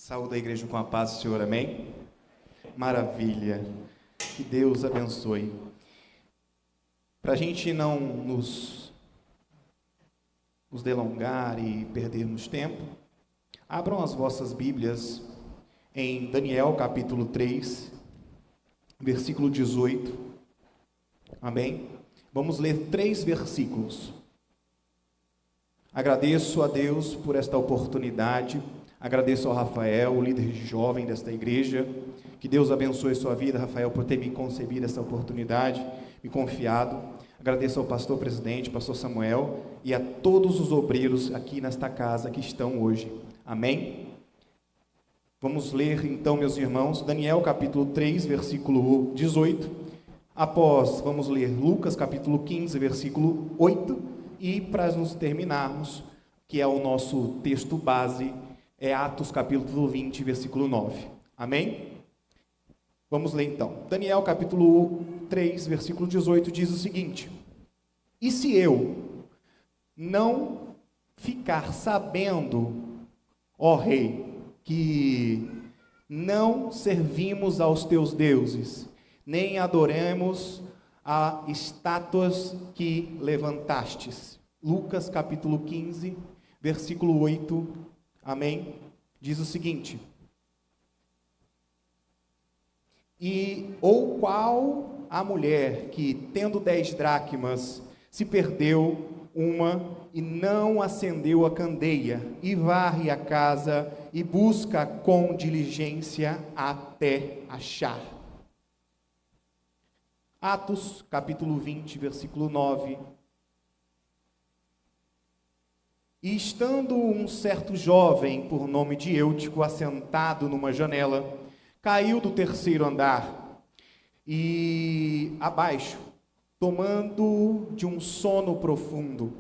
Saúde a igreja com a paz do Senhor, amém? Maravilha, que Deus abençoe. Para a gente não nos delongar e perdermos tempo, abram as vossas Bíblias em Daniel capítulo 3, versículo 18, amém? Vamos ler 3 versículos. Agradeço a Deus por esta oportunidade. Agradeço ao Rafael, o líder jovem desta igreja. Que Deus abençoe sua vida, Rafael, por ter me concebido essa oportunidade, me confiado. Agradeço ao pastor presidente, pastor Samuel, e a todos os obreiros aqui nesta casa que estão hoje. Amém? Vamos ler então, meus irmãos, Daniel capítulo 3, versículo 18. Após, vamos ler Lucas capítulo 15, versículo 8. E para nos terminarmos, que é o nosso texto base, é Atos capítulo 20, versículo 9. Amém? Vamos ler então. Daniel capítulo 3, versículo 18 diz o seguinte: E se eu não ficar sabendo, ó rei, que não servimos aos teus deuses, nem adoremos a estátuas que levantastes. Lucas capítulo 15, versículo 8, amém? Diz o seguinte: ou qual a mulher que, tendo 10 dracmas, se perdeu uma e não acendeu a candeia, e varre a casa e busca com diligência até achar. Atos, capítulo 20, versículo 9. E estando um certo jovem, por nome de Eutico, assentado numa janela, caiu do 3º andar, e abaixo, tomando de um sono profundo,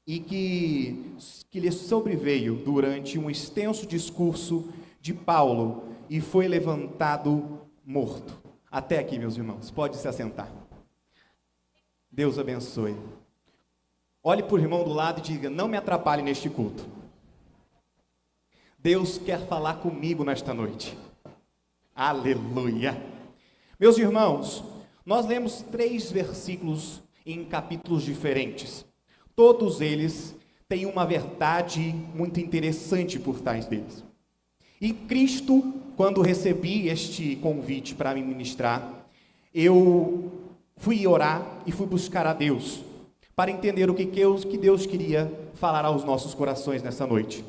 e que lhe sobreveio durante um extenso discurso de Paulo, e foi levantado morto. Até aqui, meus irmãos, pode se assentar. Deus abençoe. Olhe para o irmão do lado e diga: não me atrapalhe neste culto. Deus quer falar comigo nesta noite. Aleluia. Meus irmãos, nós lemos 3 versículos em capítulos diferentes. Todos eles têm uma verdade muito interessante por trás deles. E Cristo, quando recebi este convite para me ministrar, eu fui orar e fui buscar a Deus, para entender o que Deus queria falar aos nossos corações nessa noite.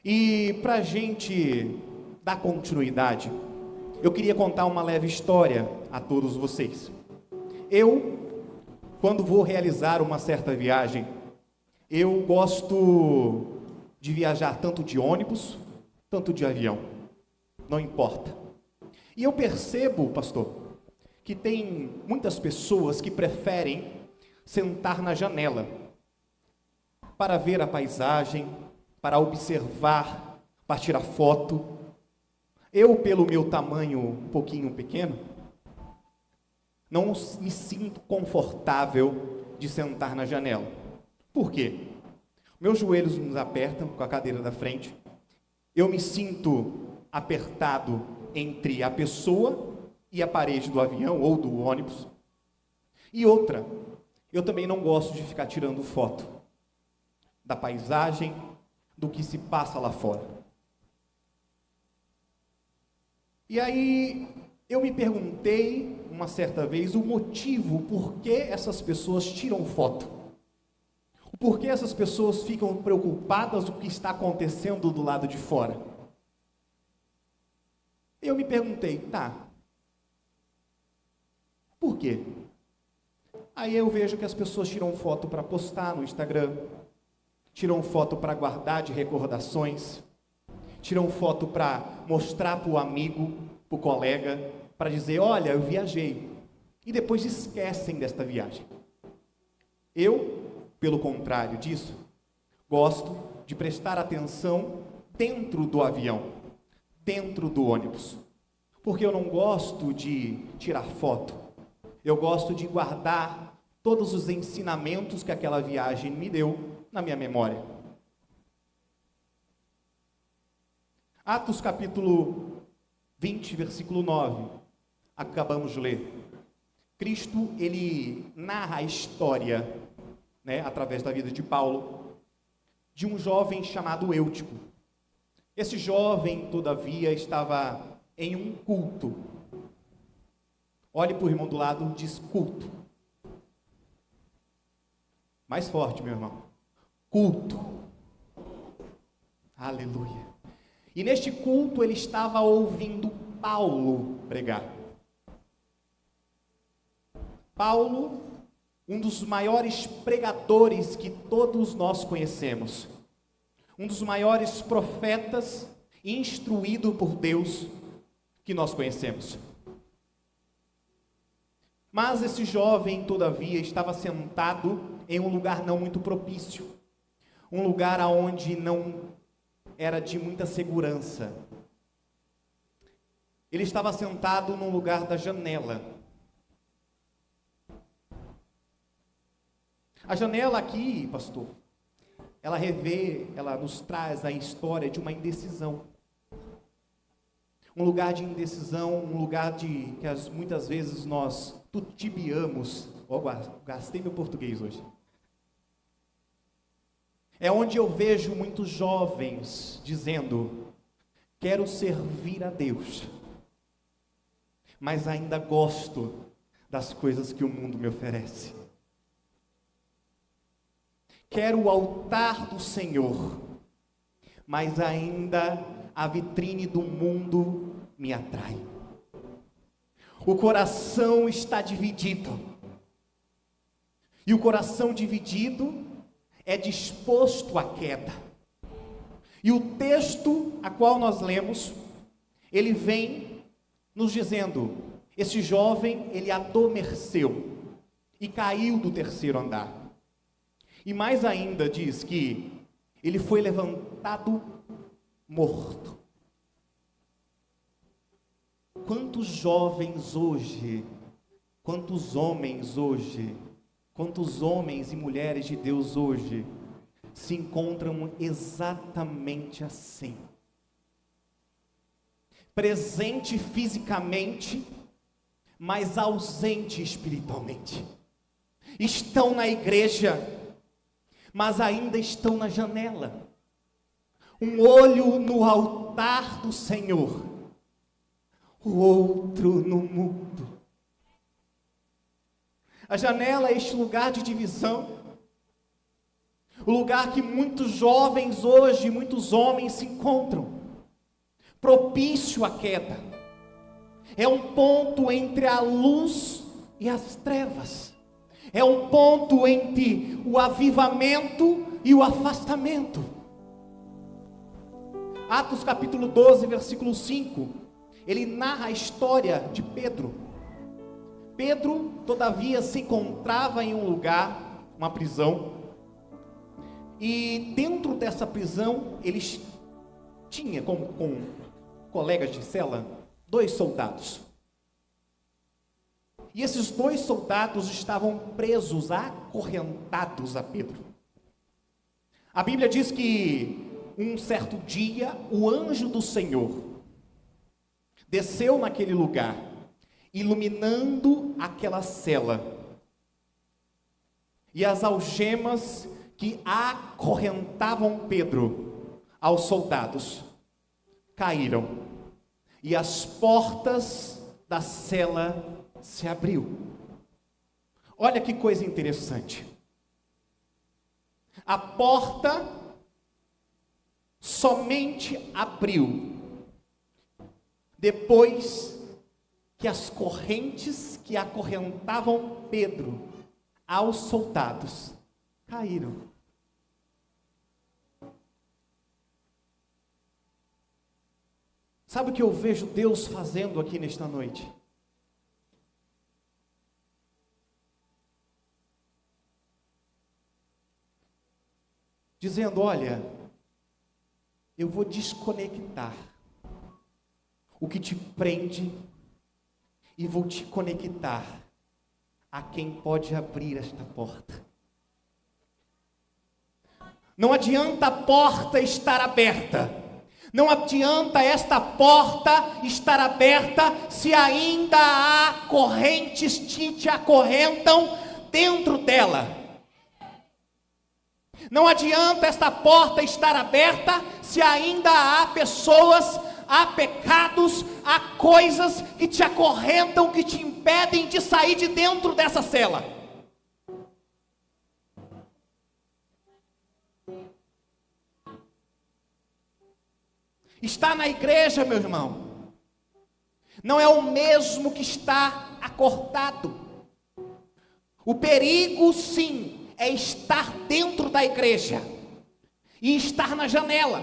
E para a gente dar continuidade, eu queria contar uma leve história a todos vocês. Eu, quando vou realizar uma certa viagem, eu gosto de viajar tanto de ônibus, tanto de avião, não importa. E eu percebo, pastor, que tem muitas pessoas que preferem sentar na janela para ver a paisagem, para observar, para tirar foto. Eu, pelo meu tamanho um pouquinho pequeno, não me sinto confortável de sentar na janela. Por quê? Meus joelhos me apertam com a cadeira da frente. Eu me sinto apertado entre a pessoa e a parede do avião ou do ônibus. E outra, eu também não gosto de ficar tirando foto da paisagem, do que se passa lá fora. E aí, eu me perguntei uma certa vez o motivo por que essas pessoas tiram foto. O porquê essas pessoas ficam preocupadas com o que está acontecendo do lado de fora. Eu me perguntei, por quê? Aí eu vejo que as pessoas tiram foto para postar no Instagram, tiram foto para guardar de recordações, tiram foto para mostrar para o amigo, para o colega, para dizer: olha, eu viajei. E depois esquecem desta viagem. Eu, pelo contrário disso, gosto de prestar atenção dentro do avião, dentro do ônibus. Porque eu não gosto de tirar foto. Eu gosto de guardar todos os ensinamentos que aquela viagem me deu na minha memória. Atos capítulo 20, versículo 9. Acabamos de ler. Cristo, ele narra a história, através da vida de Paulo, de um jovem chamado Eutico. Esse jovem, todavia, estava em um culto. Olhe para o irmão do lado, diz culto. Mais forte, meu irmão. Culto. Aleluia. E neste culto ele estava ouvindo Paulo pregar. Paulo, um dos maiores pregadores que todos nós conhecemos. Um dos maiores profetas instruído por Deus que nós conhecemos. Mas esse jovem, todavia, estava sentado em um lugar não muito propício. Um lugar onde não era de muita segurança. Ele estava sentado num lugar da janela. A janela aqui, pastor, ela nos traz a história de uma indecisão. Um lugar de indecisão, um lugar que muitas vezes nós tutibiamos. Gastei meu português hoje. É onde eu vejo muitos jovens dizendo: quero servir a Deus, mas ainda gosto das coisas que o mundo me oferece. Quero o altar do Senhor, mas ainda a vitrine do mundo me atrai. O coração está dividido. E o coração dividido é disposto à queda. E o texto a qual nós lemos, ele vem nos dizendo: esse jovem, ele adormeceu e caiu do terceiro andar. E mais ainda diz que ele foi levantado morto. Quantos jovens hoje, quantos homens hoje, quantos homens e mulheres de Deus hoje se encontram exatamente assim? Presente fisicamente, mas ausente espiritualmente. Estão na igreja, mas ainda estão na janela. Um olho no altar do Senhor, o outro no mundo. A janela é este lugar de divisão, o lugar que muitos jovens hoje, muitos homens se encontram, propício à queda. É um ponto entre a luz e as trevas. É um ponto entre o avivamento e o afastamento. Atos capítulo 12, versículo 5, ele narra a história de Pedro. Pedro, todavia, se encontrava em um lugar, uma prisão, e dentro dessa prisão, eles tinham como colegas de cela, 2 soldados. E esses 2 soldados estavam presos, acorrentados a Pedro. A Bíblia diz que um certo dia, o anjo do Senhor desceu naquele lugar, iluminando aquela cela. E as algemas que acorrentavam Pedro aos soldados caíram. E as portas da cela se abriu. Olha que coisa interessante. A porta somente abriu depois que as correntes que acorrentavam Pedro aos soldados caíram. Sabe o que eu vejo Deus fazendo aqui nesta noite? Dizendo: olha, eu vou desconectar o que te prende e vou te conectar a quem pode abrir esta porta. Não adianta a porta estar aberta, Não adianta esta porta estar aberta se ainda há correntes que te acorrentam dentro dela. Não adianta esta porta estar aberta se ainda há pessoas, há pecados, há coisas que te acorrentam, que te impedem de sair de dentro dessa cela. Estar na igreja, meu irmão, não é o mesmo que estar acordado. O perigo, sim, é estar dentro da igreja e estar na janela,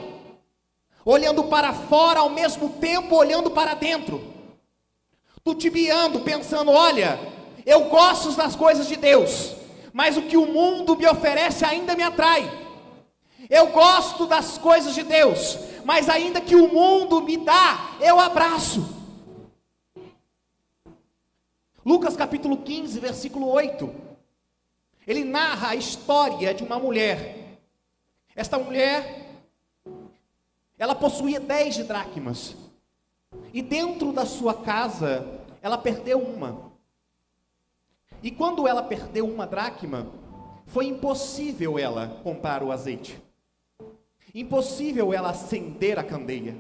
olhando para fora ao mesmo tempo olhando para dentro, tutibiando, pensando: olha, eu gosto das coisas de Deus, mas o que o mundo me oferece ainda me atrai. Eu gosto das coisas de Deus, mas ainda que o mundo me dá, eu abraço. Lucas capítulo 15, versículo 8, ele narra a história de uma mulher. Esta mulher, ela possuía 10 dracmas, e dentro da sua casa, ela perdeu uma. E quando ela perdeu uma dracma, foi impossível ela comprar o azeite. Impossível ela acender a candeia.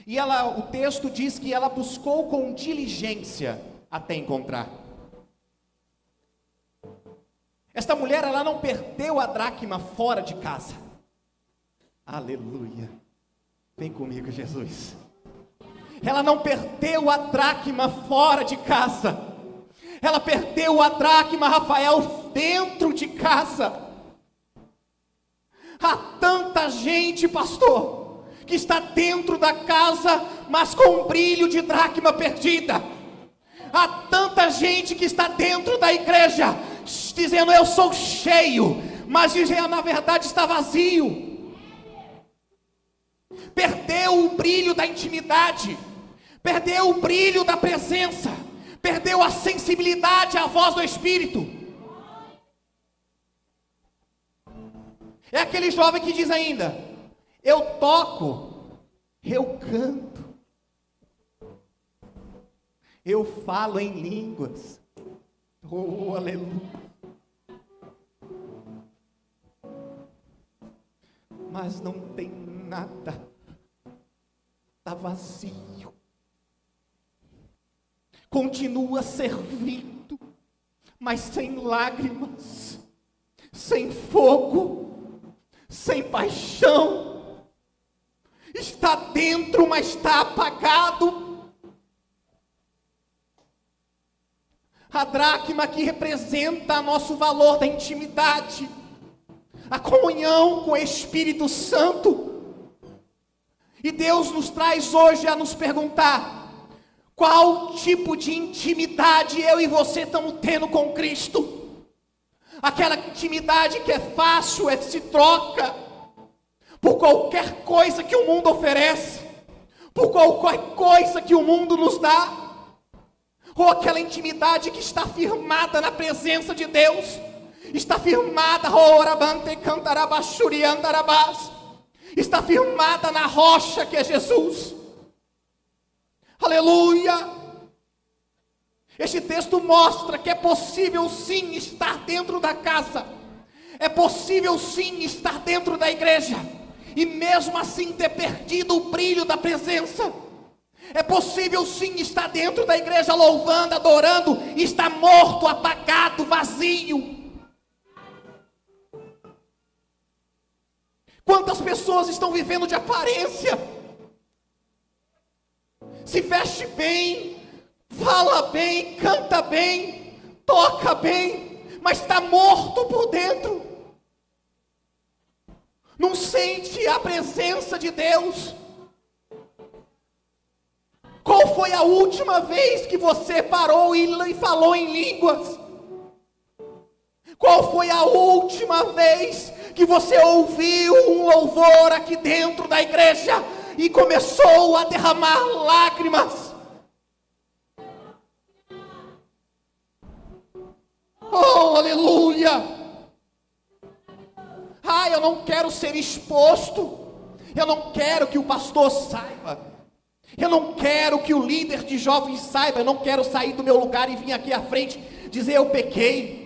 E o texto diz que ela buscou com diligência até encontrar. Esta mulher, ela não perdeu a dracma fora de casa. Aleluia. Vem comigo, Jesus. Ela não perdeu a dracma fora de casa. Ela perdeu a dracma, Rafael, dentro de casa. Há tanta gente, pastor, que está dentro da casa, mas com um brilho de dracma perdida. Há tanta gente que está dentro da igreja, dizendo: eu sou cheio, mas na verdade está vazio. Perdeu o brilho da intimidade, perdeu o brilho da presença, perdeu a sensibilidade à voz do Espírito. É aquele jovem que diz ainda: eu toco, eu canto, eu falo em línguas. Oh, aleluia. Mas não tem nada, está vazio. Continua servindo, mas sem lágrimas, sem fogo, sem paixão. Está dentro, mas está apagado. A dracma que representa nosso valor da intimidade, a comunhão com o Espírito Santo. E Deus nos traz hoje a nos perguntar: qual tipo de intimidade eu e você estamos tendo com Cristo? Aquela intimidade que é fácil, se troca por qualquer coisa que o mundo oferece, por qualquer coisa que o mundo nos dá, ou aquela intimidade que está firmada na presença de Deus, está firmada, está firmada na rocha que é Jesus. Aleluia! Este texto mostra que é possível sim estar dentro da casa, é possível sim estar dentro da igreja, e mesmo assim ter perdido o brilho da presença. É possível sim estar dentro da igreja louvando, adorando, e estar morto, apagado, vazio. Quantas pessoas estão vivendo de aparência? Se veste bem, fala bem, canta bem, toca bem, mas está morto por dentro. Não sente a presença de Deus. Qual foi a última vez que você parou e falou em línguas? Qual foi a última vez que você ouviu um louvor aqui dentro da igreja e começou a derramar lágrimas? Oh, aleluia! Eu não quero ser exposto, Eu não quero que o pastor saiba. Eu não quero que o líder de jovens saiba. Eu não quero sair do meu lugar e vir aqui à frente dizer eu pequei.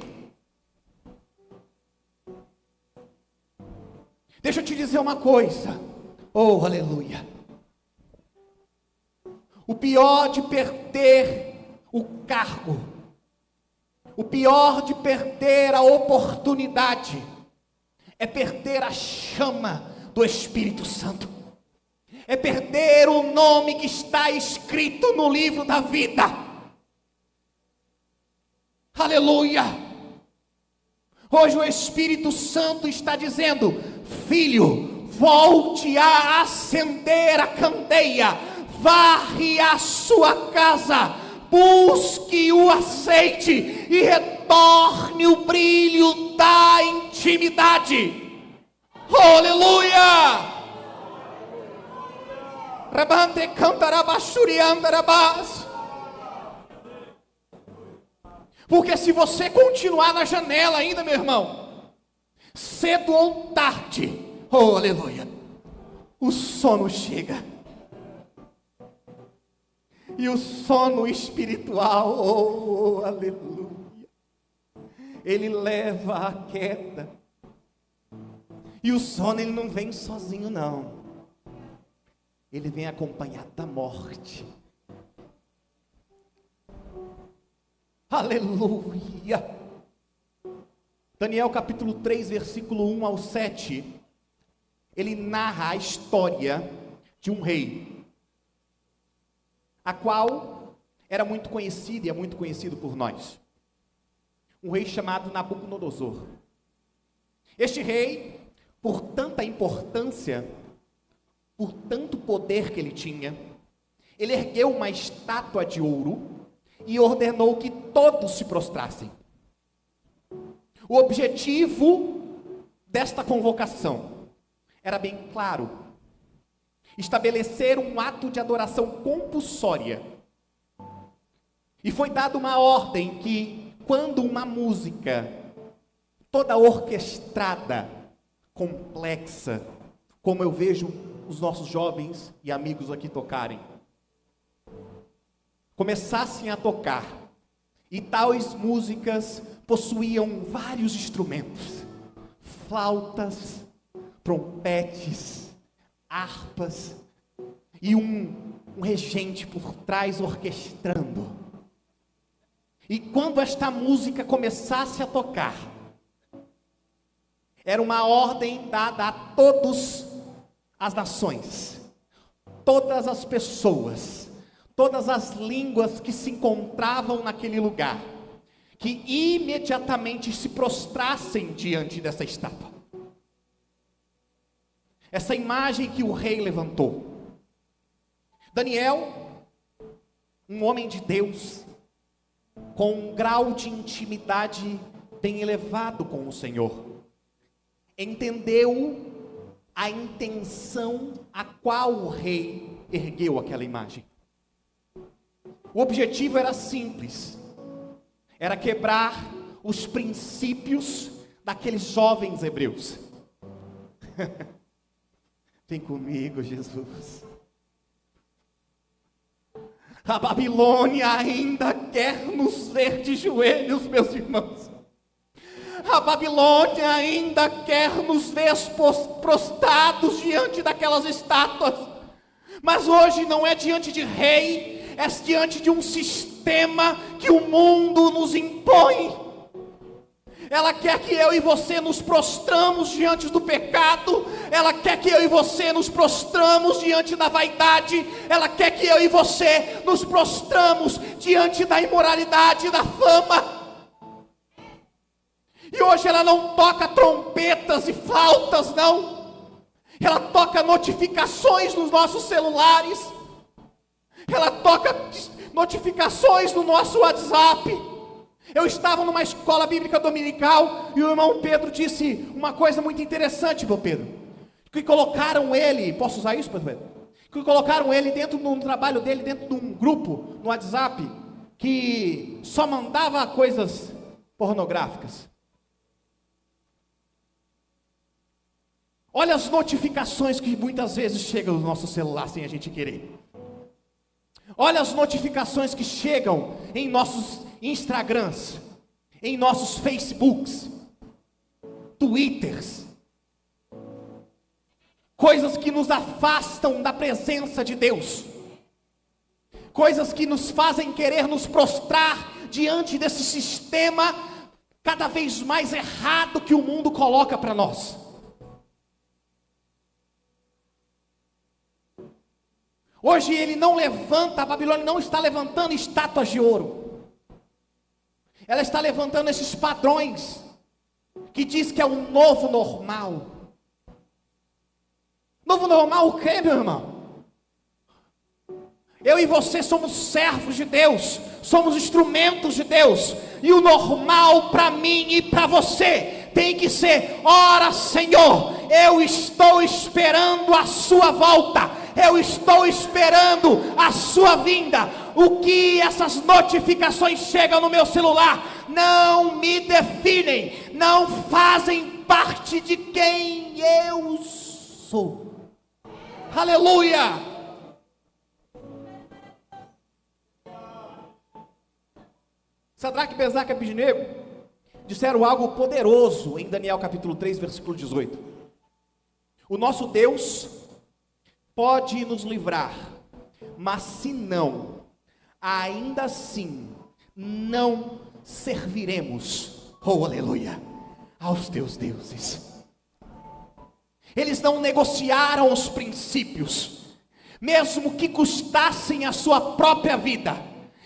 Deixa eu te dizer uma coisa. Oh, aleluia. O pior de perder o cargo, o pior de perder a oportunidade, é perder a chama do Espírito Santo. É perder o nome que está escrito no livro da vida. Aleluia. Hoje o Espírito Santo está dizendo: filho, volte a acender a candeia, varre a sua casa, busque o azeite e retorne o brilho da intimidade. Oh, aleluia! Rabante cantarabachuriandarabás. Porque se você continuar na janela ainda, meu irmão, cedo ou tarde, oh, aleluia, o sono chega. E o sono espiritual, oh, aleluia, ele leva à queda. E o sono, ele não vem sozinho, não. Ele vem acompanhado da morte. Aleluia. Daniel capítulo 3, versículo 1 ao 7. Ele narra a história de um rei, a qual era muito conhecido e é muito conhecido por nós. Um rei chamado Nabucodonosor. Este rei, por tanta importância, por tanto poder que ele tinha, ele ergueu uma estátua de ouro e ordenou que todos se prostrassem. O objetivo desta convocação era bem claro: estabelecer um ato de adoração compulsória. E foi dada uma ordem que, quando uma música toda orquestrada, complexa, como eu vejo os nossos jovens e amigos aqui tocarem, começassem a tocar, e tais músicas possuíam vários instrumentos, flautas, trompetes, harpas, e um regente por trás orquestrando. E quando esta música começasse a tocar, era uma ordem dada a todos as nações, todas as pessoas, todas as línguas que se encontravam naquele lugar, que imediatamente se prostrassem diante dessa estátua. Essa imagem que o rei levantou. Daniel, um homem de Deus, com um grau de intimidade bem elevado com o Senhor, entendeu a intenção a qual o rei ergueu aquela imagem. O objetivo era simples, era quebrar os princípios daqueles jovens hebreus. Vem comigo, Jesus. A Babilônia ainda quer nos ver de joelhos, meus irmãos. A Babilônia ainda quer nos ver prostrados diante daquelas estátuas. Mas hoje não é diante de rei, é diante de um sistema que o mundo nos impõe. Ela quer que eu e você nos prostramos diante do pecado. Ela quer que eu e você nos prostramos diante da vaidade. Ela quer que eu e você nos prostramos diante da imoralidade, da fama. E hoje ela não toca trompetas e flautas, não. Ela toca notificações nos nossos celulares. Ela toca notificações no nosso WhatsApp. Eu estava numa escola bíblica dominical e o irmão Pedro disse uma coisa muito interessante, meu Pedro. Que colocaram ele, posso usar isso, Pedro? Que colocaram ele dentro do trabalho dele, dentro de um grupo no WhatsApp, que só mandava coisas pornográficas. Olha as notificações que muitas vezes chegam no nosso celular sem a gente querer. Olha as notificações que chegam em nossos Instagrams, em nossos Facebooks, Twitters. Coisas que nos afastam da presença de Deus. Coisas que nos fazem querer nos prostrar diante desse sistema cada vez mais errado que o mundo coloca para nós. Hoje ele não levanta, a Babilônia não está levantando estátuas de ouro. Ela está levantando esses padrões, que diz que é o novo normal. Novo normal o quê, meu irmão? Eu e você somos servos de Deus, somos instrumentos de Deus, e o normal para mim e para você tem que ser: ora Senhor, eu estou esperando a sua volta, eu estou esperando a sua vinda. O que essas notificações chegam no meu celular não me definem, não fazem parte de quem eu sou. Aleluia! Sadraque, Mesaque e Abednego disseram algo poderoso em Daniel capítulo 3, versículo 18. O nosso Deus pode nos livrar, mas se não, ainda assim não serviremos, oh aleluia, aos teus deuses. Eles não negociaram os princípios, mesmo que custassem a sua própria vida.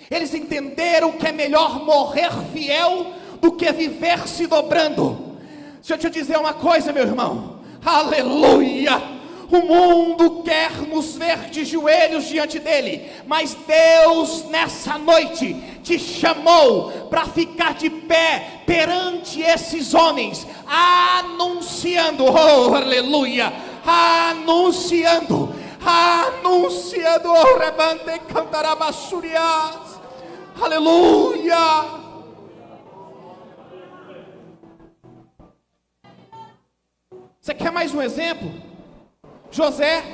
Eles entenderam que é melhor morrer fiel do que viver se dobrando. Deixa eu te dizer uma coisa, meu irmão, aleluia. O mundo quer nos ver de joelhos diante dele, mas Deus nessa noite te chamou para ficar de pé perante esses homens, anunciando, oh aleluia, anunciando, oh rebante cantarabassurias, aleluia. Você quer mais um exemplo? José,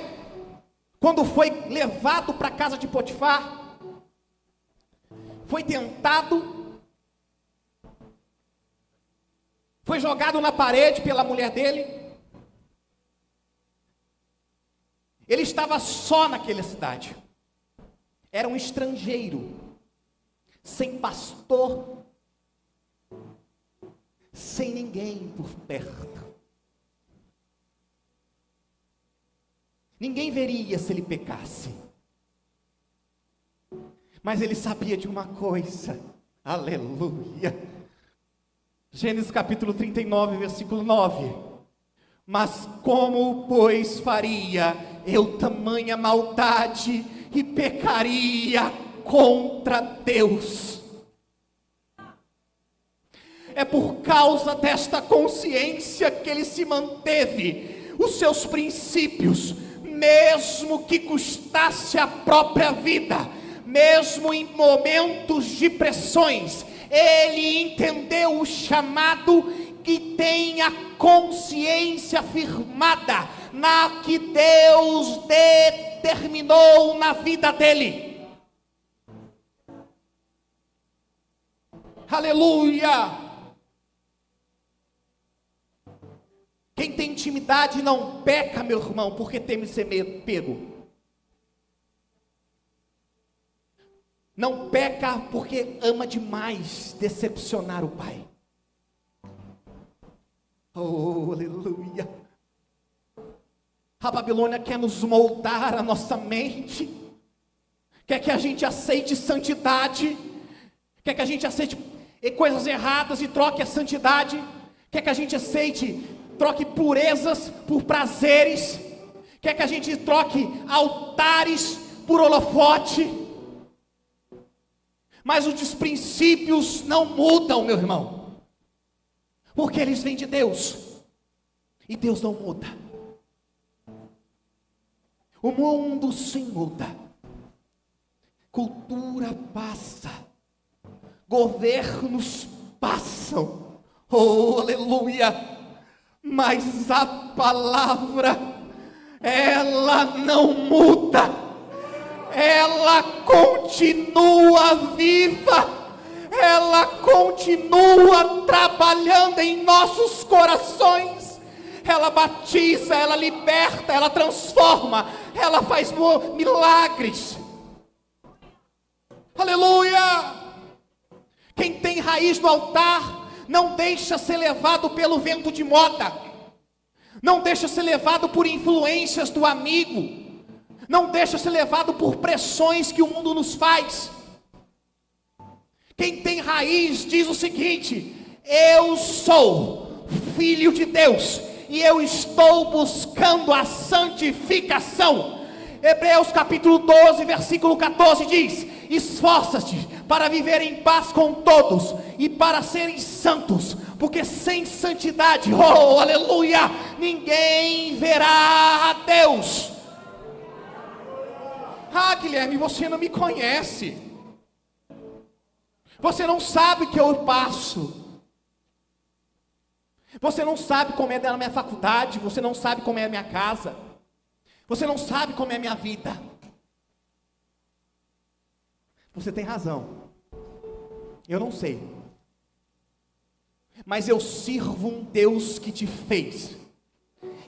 quando foi levado para a casa de Potifar, foi tentado, foi jogado na parede pela mulher dele. Ele estava só naquela cidade, era um estrangeiro, sem pastor, sem ninguém por perto. Ninguém veria se ele pecasse, mas ele sabia de uma coisa, aleluia. Gênesis capítulo 39, versículo 9. Mas como, pois, faria eu tamanha maldade e pecaria contra Deus? É por causa desta consciência que ele se manteve os seus princípios, mesmo que custasse a própria vida, mesmo em momentos de pressões. Ele entendeu o chamado e tem a consciência firmada na que Deus determinou na vida dele. Aleluia! Quem tem intimidade não peca, meu irmão, porque teme ser pego. Não peca porque ama demais decepcionar o Pai. Oh, aleluia. A Babilônia quer nos moldar a nossa mente, quer que a gente aceite santidade, quer que a gente aceite coisas erradas e troque a santidade, quer que a gente troque purezas por prazeres, quer que a gente troque altares por holofote. Mas os princípios não mudam, meu irmão, porque eles vêm de Deus, e Deus não muda. O mundo se muda, cultura passa, governos passam, oh aleluia, mas a palavra, ela não muda, ela continua viva, ela continua trabalhando em nossos corações, ela batiza, ela liberta, ela transforma, ela faz milagres. Aleluia! Quem tem raiz no altar, não deixa ser levado pelo vento de moda, não deixa ser levado por influências do amigo, não deixa ser levado por pressões que o mundo nos faz. Quem tem raiz diz o seguinte: eu sou filho de Deus, e eu estou buscando a santificação. Hebreus capítulo 12, versículo 14 diz: esforça-te para viver em paz com todos e para serem santos, porque sem santidade, oh aleluia, ninguém verá a Deus. Ah, Guilherme, você não me conhece, você não sabe o que eu passo, você não sabe como é da minha faculdade, você não sabe como é a minha casa, você não sabe como é a minha vida. Você tem razão, eu não sei, mas eu sirvo um Deus que te fez,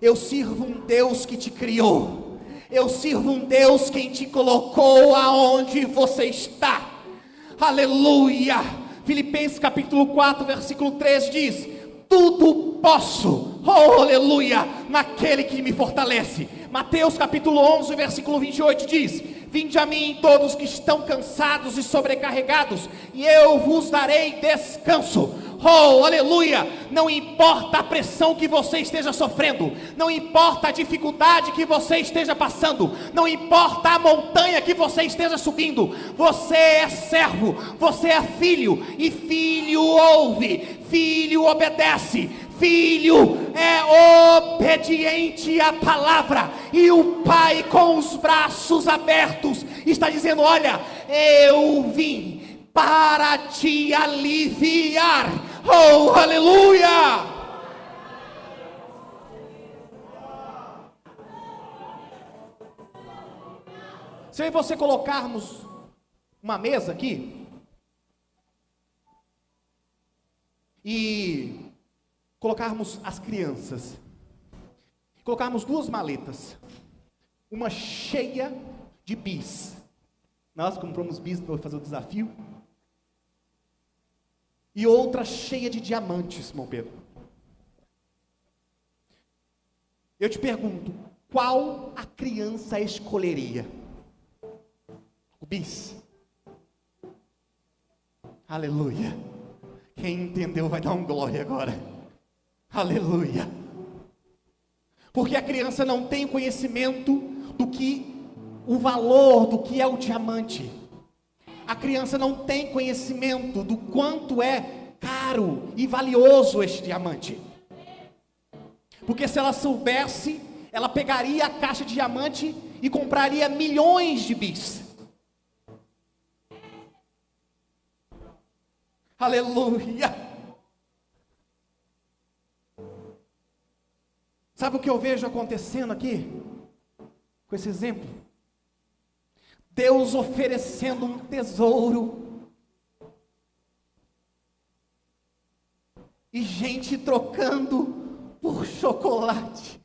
eu sirvo um Deus que te criou, eu sirvo um Deus quem te colocou aonde você está. Aleluia! Filipenses capítulo 4, versículo 3 diz: tudo posso, oh aleluia, naquele que me fortalece. Mateus capítulo 11, versículo 28 diz: vinde a mim todos que estão cansados e sobrecarregados, e eu vos darei descanso. Oh, aleluia! Não importa a pressão que você esteja sofrendo, não importa a dificuldade que você esteja passando, não importa a montanha que você esteja subindo, você é servo, você é filho, e filho ouve, filho obedece, filho é obediente à palavra, e o Pai com os braços abertos está dizendo: olha, eu vim para te aliviar. Oh, aleluia! Se você colocarmos uma mesa aqui e colocarmos as crianças, colocarmos duas maletas, uma cheia de bis, nós compramos bis para fazer o desafio, e outra cheia de diamantes, irmão Pedro. Eu te pergunto, qual a criança escolheria? O bis. Aleluia. Quem entendeu vai dar um glória agora. Aleluia. Porque a criança não tem conhecimento do que, o valor do que é o diamante. A criança não tem conhecimento do quanto é caro e valioso este diamante. Porque se ela soubesse, ela pegaria a caixa de diamante e compraria milhões de bis. Aleluia! Sabe o que eu vejo acontecendo aqui? Com esse exemplo? Deus oferecendo um tesouro e gente trocando por chocolate.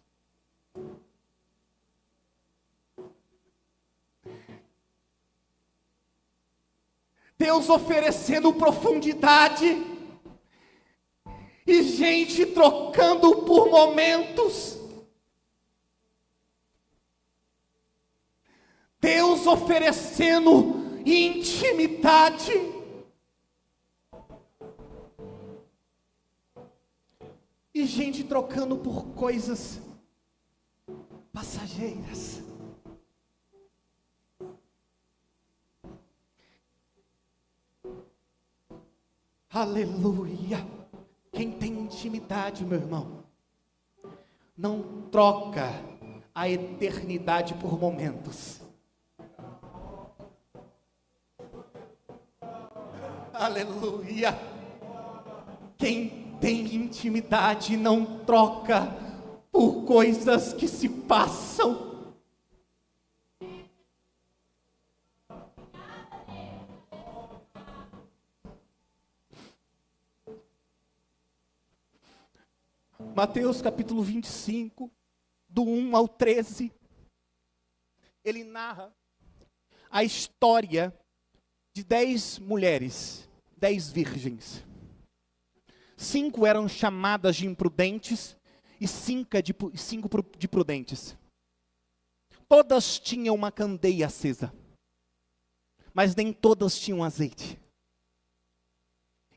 Deus oferecendo profundidade e gente trocando por momentos. Deus oferecendo intimidade. E gente trocando por coisas passageiras. Aleluia. Quem tem intimidade, meu irmão, não troca a eternidade por momentos. Aleluia. Quem tem intimidade não troca por coisas que se passam. Mateus capítulo 25, do 1 ao 13, ele narra a história de 10 mulheres, 10 virgens. 5 eram chamadas de imprudentes e 5 de prudentes. Todas tinham uma candeia acesa, mas nem todas tinham azeite.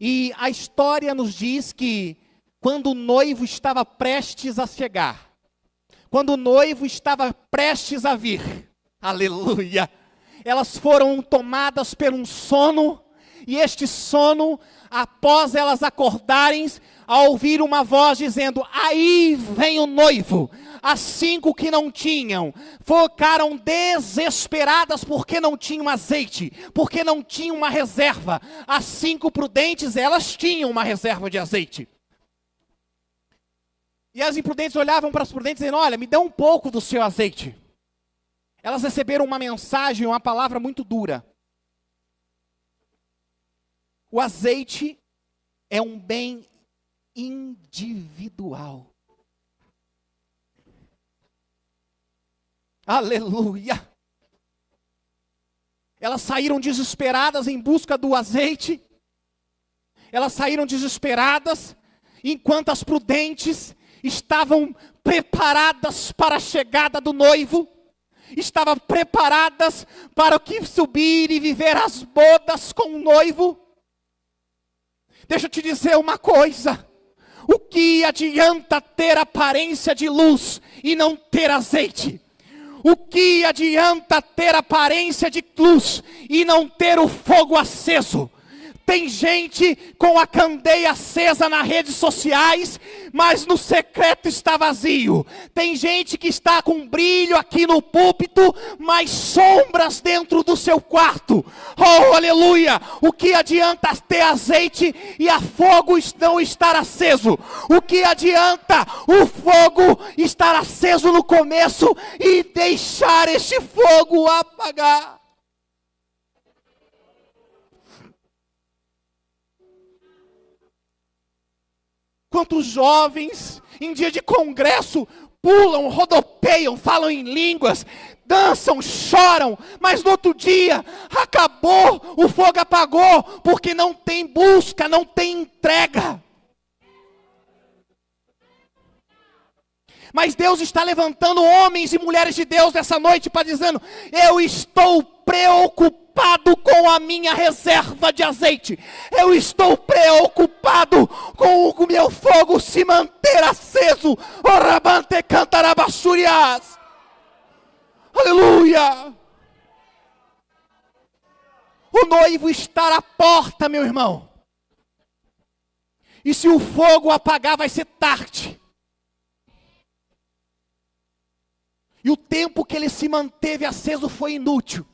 E a história nos diz que quando o noivo estava prestes a chegar, quando o noivo estava prestes a vir, aleluia, elas foram tomadas por um sono, e este sono, após elas acordarem, ao ouvir uma voz dizendo, aí vem o noivo. As 5 que não tinham, ficaram desesperadas porque não tinham azeite, porque não tinham uma reserva. As 5 prudentes, elas tinham uma reserva de azeite. E as imprudentes olhavam para as prudentes dizendo, olha, me dê um pouco do seu azeite. Elas receberam uma mensagem, uma palavra muito dura. O azeite é um bem individual. Aleluia! Elas saíram desesperadas em busca do azeite. Elas saíram desesperadas, enquanto as prudentes estavam preparadas para a chegada do noivo, estavam preparadas para o que subir e viver as bodas com o noivo. Deixa eu te dizer uma coisa, o que adianta ter aparência de luz e não ter azeite? O que adianta ter aparência de luz e não ter o fogo aceso? Tem gente com a candeia acesa nas redes sociais, mas no secreto está vazio. Tem gente que está com brilho aqui no púlpito, mas sombras dentro do seu quarto. Oh, aleluia! O que adianta ter azeite e a fogo não estar aceso? O que adianta o fogo estar aceso no começo e deixar este fogo apagar? Quantos jovens, em dia de congresso, pulam, rodopeiam, falam em línguas, dançam, choram, mas no outro dia, acabou, o fogo apagou, porque não tem busca, não tem entrega. Mas Deus está levantando homens e mulheres de Deus nessa noite para dizendo, eu estou preocupado com a minha reserva de azeite. Eu estou preocupado com o meu fogo se manter aceso. Orabante cantarabachurias. Aleluia. O noivo está à porta, meu irmão. E se o fogo apagar, vai ser tarde. E o tempo que ele se manteve aceso foi inútil.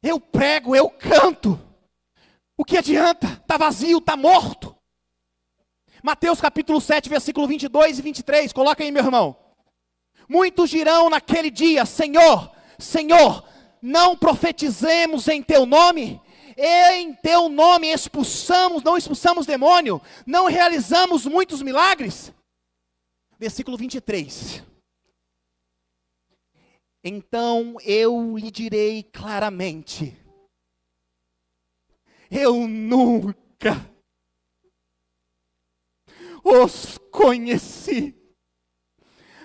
Eu prego, eu canto. O que adianta? Está vazio, está morto. Mateus capítulo 7, versículo 22 e 23. Coloca aí, meu irmão. Muitos dirão naquele dia, Senhor, Senhor, não profetizemos em teu nome? Em teu nome não expulsamos demônio? Não realizamos muitos milagres? Versículo 23. Então eu lhe direi claramente, eu nunca os conheci.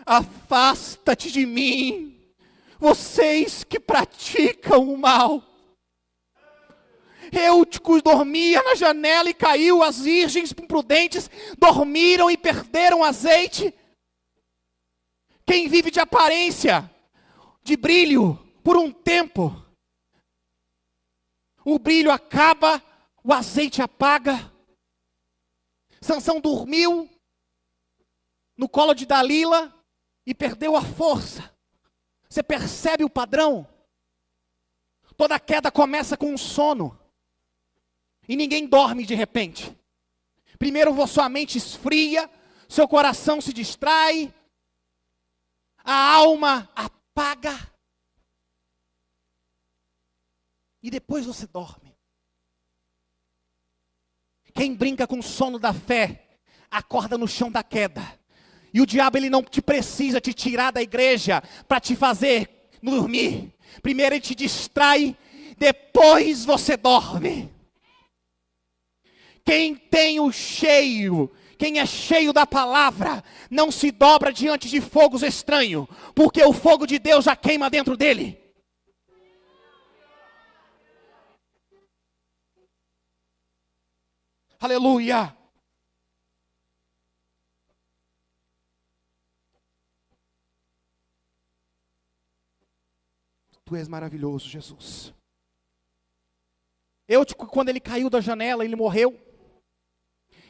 Afasta-te de mim, vocês que praticam o mal. Eutico dormia na janela e caiu, as virgens imprudentes dormiram e perderam azeite. Quem vive de aparência, de brilho, por um tempo, o brilho acaba, o azeite apaga. Sansão dormiu no colo de Dalila e perdeu a força. Você percebe o padrão? Toda queda começa com um sono. E ninguém dorme de repente. Primeiro sua mente esfria, seu coração se distrai, a alma apaga. E depois você dorme. Quem brinca com o sono da fé, acorda no chão da queda. E o diabo, ele não te precisa te tirar da igreja para te fazer dormir. Primeiro ele te distrai, depois você dorme. Quem é cheio da palavra, não se dobra diante de fogos estranhos, porque o fogo de Deus já queima dentro dele. Aleluia. Tu és maravilhoso, Jesus. Quando ele caiu da janela, ele morreu.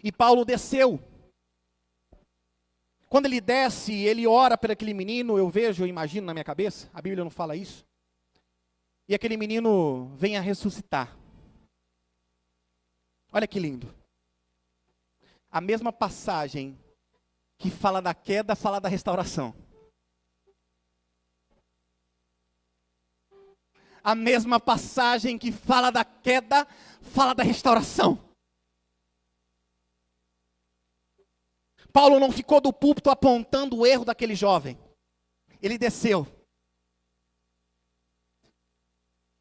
E Paulo desceu. Quando ele desce, ele ora por aquele menino, eu imagino na minha cabeça, a Bíblia não fala isso. E aquele menino vem a ressuscitar. Olha que lindo. A mesma passagem que fala da queda, fala da restauração. A mesma passagem que fala da queda, fala da restauração. Paulo não ficou do púlpito apontando o erro daquele jovem. Ele desceu.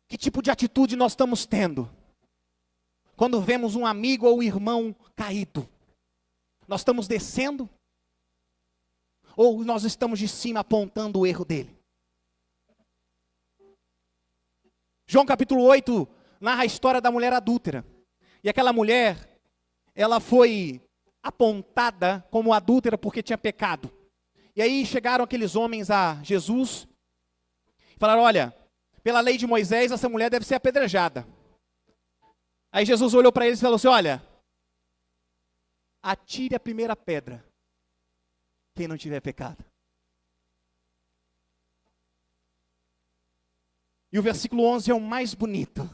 Que tipo de atitude nós estamos tendo? Quando vemos um amigo ou um irmão caído. Nós estamos descendo? Ou nós estamos de cima apontando o erro dele? João capítulo 8 narra a história da mulher adúltera. E aquela mulher, ela foi apontada como adúltera porque tinha pecado. E aí chegaram aqueles homens a Jesus e falaram: olha, pela lei de Moisés essa mulher deve ser apedrejada. Aí Jesus olhou para eles e falou assim: olha, atire a primeira pedra quem não tiver pecado. E o versículo 11 é o mais bonito.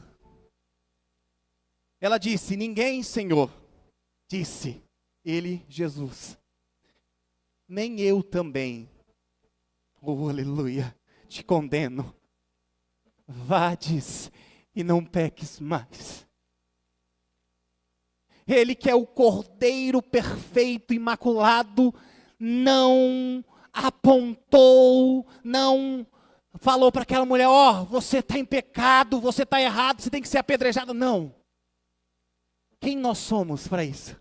Ela disse: ninguém, Senhor, disse ele, Jesus, nem eu também, oh aleluia, te condeno. Vades e não peques mais. Ele que é o Cordeiro perfeito, imaculado, não apontou, não falou para aquela mulher: ó, você está em pecado, você está errado, você tem que ser apedrejado. Não. Quem nós somos para isso?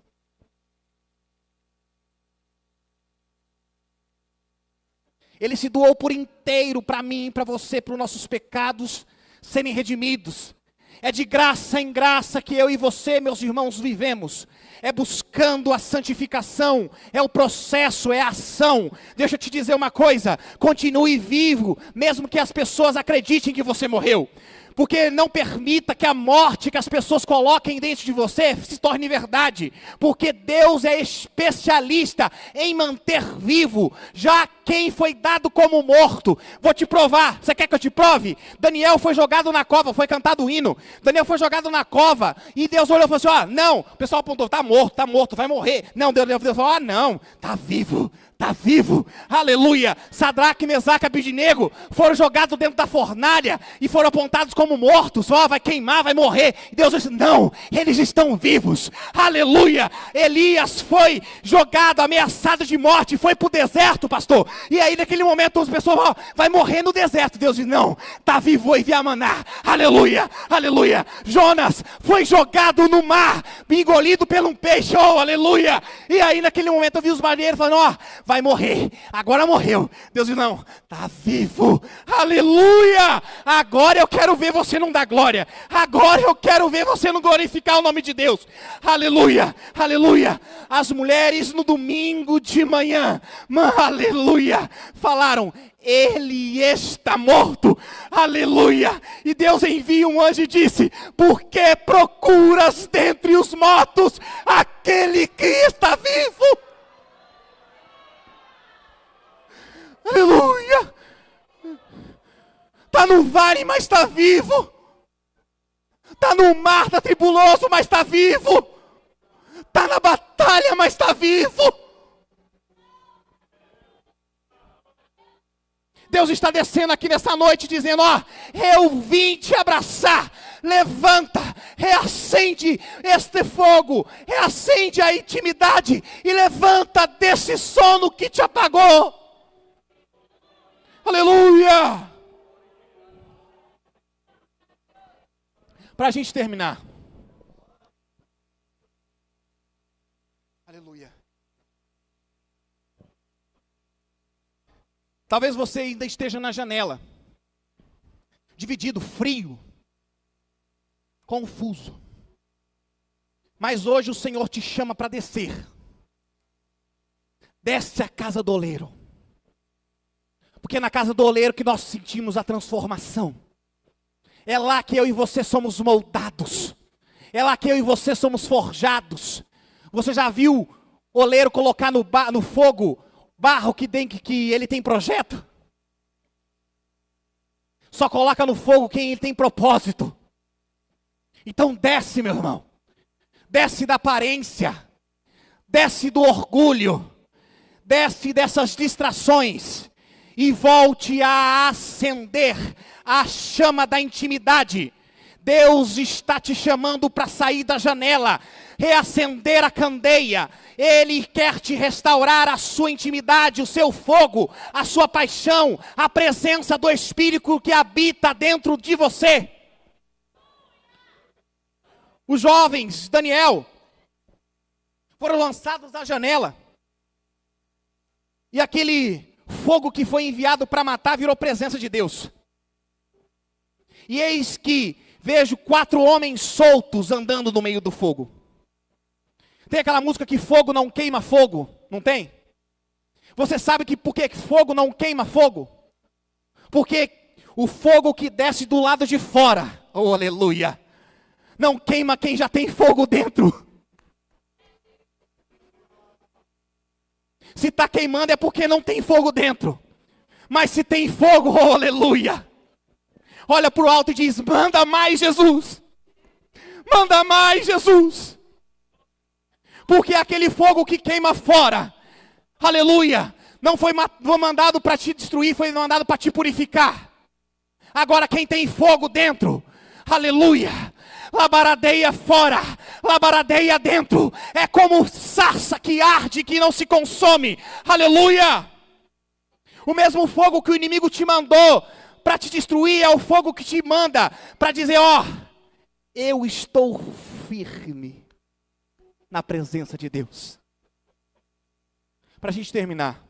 Ele se doou por inteiro para mim, para você, para os nossos pecados serem redimidos. É de graça em graça que eu e você, meus irmãos, vivemos. É buscando a santificação, é o processo, é a ação. Deixa eu te dizer uma coisa: continue vivo, mesmo que as pessoas acreditem que você morreu. Porque não permita que a morte que as pessoas coloquem dentro de você se torne verdade. Porque Deus é especialista em manter vivo já quem foi dado como morto. Vou te provar. Você quer que eu te prove? Daniel foi jogado na cova, foi cantado o hino. Daniel foi jogado na cova e Deus olhou e falou assim: ó, não. O pessoal apontou: tá morto, vai morrer. Não, Deus falou: ah, não, tá vivo. Está vivo, aleluia. Sadraque, Mesaque e Abednego foram jogados dentro da fornalha e foram apontados como mortos. Ó, vai queimar, vai morrer. E Deus disse: não, eles estão vivos, aleluia. Elias foi jogado, ameaçado de morte, foi para o deserto, pastor. E aí naquele momento as pessoas: ó, vai morrer no deserto. Deus disse: não, está vivo e via maná, aleluia, aleluia. Jonas foi jogado no mar, engolido por um peixe, oh, aleluia. E aí naquele momento eu vi os marinheiros falando: ó, vai morrer, agora morreu. Deus diz: não, está vivo, aleluia. Agora eu quero ver você não dar glória, agora eu quero ver você não glorificar o nome de Deus, aleluia, aleluia. As mulheres no domingo de manhã, aleluia, falaram: ele está morto, aleluia. E Deus envia um anjo e disse: por que procuras dentre os mortos aquele que está vivo? Aleluia. Está no vale, mas está vivo. Está no mar, está tribuloso, mas está vivo. Está na batalha, mas está vivo. Deus está descendo aqui nessa noite dizendo, ó, eu vim te abraçar. Levanta, reacende este fogo, reacende a intimidade e levanta desse sono que te apagou. Aleluia! Para a gente terminar. Aleluia. Talvez você ainda esteja na janela, dividido, frio, confuso. Mas hoje o Senhor te chama para descer. Desce a casa do oleiro. Porque é na casa do oleiro que nós sentimos a transformação. É lá que eu e você somos moldados. É lá que eu e você somos forjados. Você já viu o oleiro colocar no fogo barro que ele tem projeto? Só coloca no fogo quem ele tem propósito. Então desce, meu irmão. Desce da aparência. Desce do orgulho. Desce dessas distrações. E volte a acender a chama da intimidade. Deus está te chamando para sair da janela, reacender a candeia. Ele quer te restaurar a sua intimidade, o seu fogo, a sua paixão, a presença do Espírito que habita dentro de você. Os jovens, Daniel, foram lançados da janela. E aquele fogo que foi enviado para matar virou presença de Deus. E eis que vejo 4 homens soltos andando no meio do fogo. Tem aquela música que fogo não queima fogo, não tem? Você sabe que por que fogo não queima fogo? Porque o fogo que desce do lado de fora, oh aleluia, não queima quem já tem fogo dentro. Se está queimando é porque não tem fogo dentro. Mas se tem fogo, oh aleluia, olha para o alto e diz, manda mais Jesus. Manda mais Jesus. Porque aquele fogo que queima fora, aleluia, não foi mandado para te destruir, foi mandado para te purificar. Agora quem tem fogo dentro, aleluia, labaradeia fora, labaradeia dentro. É como sarça que arde, que não se consome. Aleluia. O mesmo fogo que o inimigo te mandou para te destruir é o fogo que te manda para dizer, ó, eu estou firme na presença de Deus. Para a gente terminar.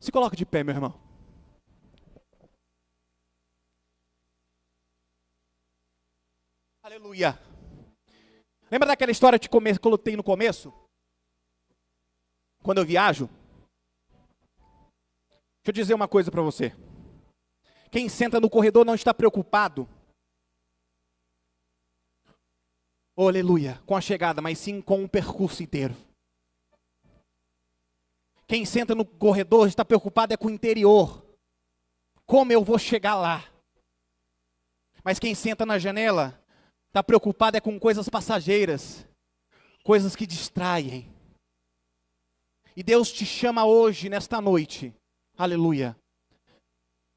Se coloca de pé, meu irmão. Aleluia. Lembra daquela história que eu coloquei no começo? Quando eu viajo? Deixa eu dizer uma coisa para você. Quem senta no corredor não está preocupado, oh, aleluia, com a chegada, mas sim com o percurso inteiro. Quem senta no corredor está preocupado é com o interior. Como eu vou chegar lá? Mas quem senta na janela está preocupado é com coisas passageiras, coisas que distraem. E Deus te chama hoje, nesta noite, aleluia,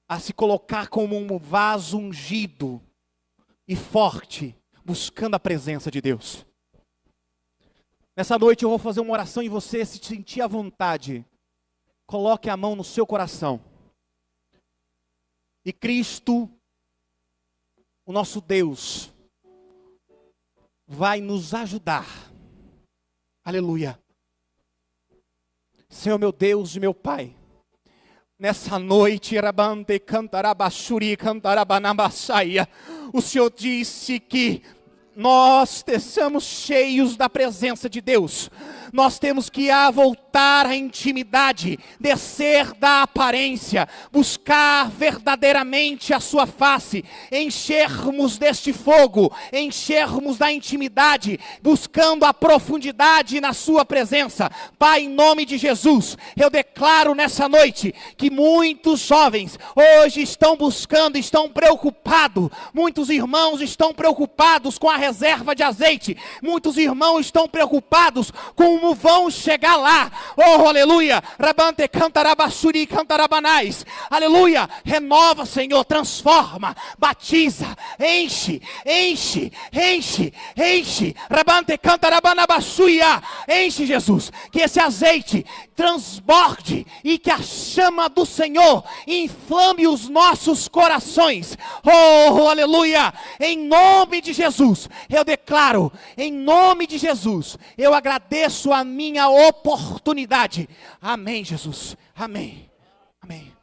a se colocar como um vaso ungido e forte, buscando a presença de Deus. Nessa noite eu vou fazer uma oração e você, se sentir à vontade, coloque a mão no seu coração. E Cristo, o nosso Deus, vai nos ajudar. Aleluia. Senhor meu Deus e meu Pai, nessa noite, o Senhor disse que nós estamos cheios da presença de Deus. Nós temos que voltar aumentar a intimidade, descer da aparência, buscar verdadeiramente a sua face, enchermos deste fogo, enchermos da intimidade, buscando a profundidade na sua presença. Pai, em nome de Jesus, eu declaro nessa noite que muitos jovens hoje estão buscando, estão preocupados, muitos irmãos estão preocupados com a reserva de azeite, muitos irmãos estão preocupados como vão chegar lá. Oh, aleluia, rabante cantarabassuri cantarabanais, aleluia, renova, Senhor, transforma, batiza, enche, enche, enche, enche, rabante cantarabanabassуя, enche, Jesus, que esse azeite transborde e que a chama do Senhor inflame os nossos corações. Oh, aleluia, em nome de Jesus, eu declaro, em nome de Jesus, eu agradeço a minha oportunidade. Amém, Jesus, amém, amém.